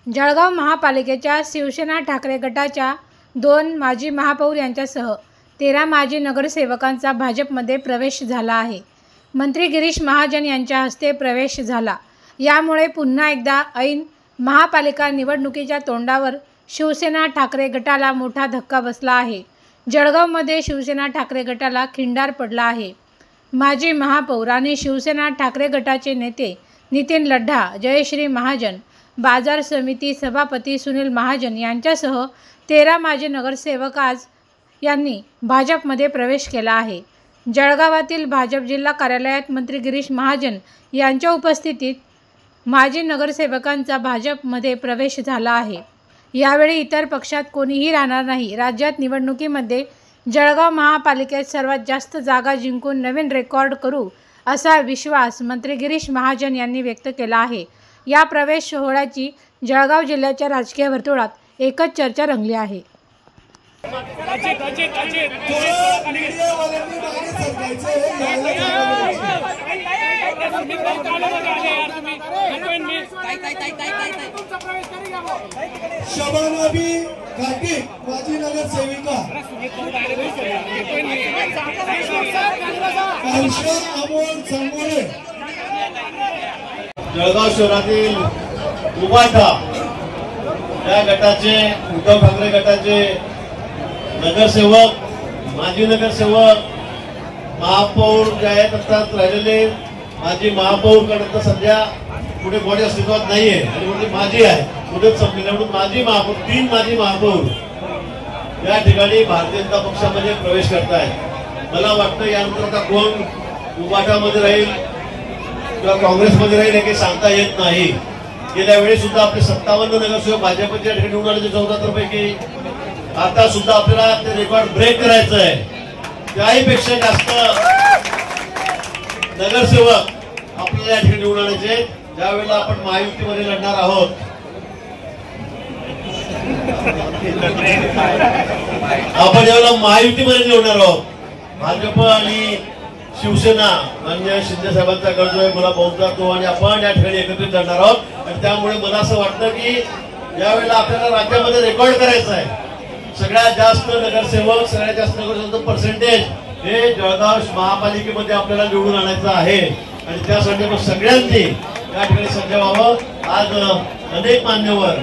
जळगाव महापालिकेच्या शिवसेना ठाकरे गटाच्या 2 माजी महापौर यांच्यासह 13 माजी नगरसेवकांचा भाजपमध्ये प्रवेश झाला आहे। मंत्री गिरीश महाजन यांच्या हस्ते प्रवेश झाला। यामुळे पुन्हा एकदा ऐन महापालिका निवडणुकीच्या तोंडावर शिवसेना ठाकरे गटाला मोठा धक्का बसला आहे। जळगावमध्ये शिवसेना ठाकरे गटाला खिंडार पडला आहे। माजी महापौर आणि शिवसेना ठाकरे गटाचे नेते नितीन लड्ढा, जयश्री महाजन, बाजार समिती सभापती सुनील महाजन यांच्यासह 13 माजी नगरसेवक आज यांनी भाजपमध्ये प्रवेश केला आहे। जळगावातील भाजप जिल्हा कार्यालयात मंत्री गिरीश महाजन यांच्या उपस्थितीत माजी नगरसेवकांचा भाजपमध्ये प्रवेश झाला आहे। यावेळी इतर पक्षात कोणीही राहणार नाही। राज्यात निवडणुकीमध्ये जळगाव महापालिकेत सर्वात जास्त जागा जिंकून नवीन रेकॉर्ड करू असा विश्वास मंत्री गिरीश महाजन यांनी व्यक्त केला आहे। या प्रवेश सोहळ्याची जळगाव जिल्ह्याच्या राजकीय वर्तुळात एकच चर्चा रंगली आहे। शबानाबी घाटी माजी नगरसेविका, अमोल संगोले, जळगाव शहरातील उबाटा या गटाचे उद्धव ठाकरे गटाचे नगरसेवक, माजी नगरसेवक, महापौर जे आहेत असतात राहिलेले माजी महापौर कडे सध्या पुढे बॉडी अस्तित्वात नाहीये आणि म्हणजे माजी आहे, मुदत संपलेल्या म्हणून माजी महापौर 3 माजी महापौर या ठिकाणी भारतीय जनता पक्षामध्ये प्रवेश करतायत। मला वाटतं यानंतर आता कोण उबाटामध्ये राहील किंवा काँग्रेसमध्ये राहील हे काही सांगता येत नाही। गेल्या वेळी सुद्धा आपले 57 नगरसेवक भाजपच्या ठिकाणी निवडून आले 74 पैकी। आता सुद्धा आपल्याला ते रेकॉर्ड ब्रेक करायचं आहे। त्याहीपेक्षा जास्त नगरसेवक आपल्याला या ठिकाणी निवडून आणायचे ज्यावेळेला आपण महायुतीमध्ये लढणार आहोत। आपण यावेळेला महायुतीमध्ये निवडणार आहोत। भाजप आणि शिवसेना मान्य शिंदे साहेबांचा गट जो आहे मला बहुधा तो आणि आपण या ठिकाणी एकत्रित लढणार आहोत। आणि त्यामुळे मला असं वाटतं की यावेळेला आपल्याला राज्यामध्ये रेकॉर्ड करायचं आहे। सगळ्यात जास्त नगरसेवक, सगळ्यात जास्त नगरसेवक पर्सेंटेज हे जळगाव महापालिकेमध्ये आपल्याला निवडून आणायचं आहे आणि त्यासाठी मग सगळ्यांनी या ठिकाणी सज्ज व्हावं। आज अनेक मान्यवर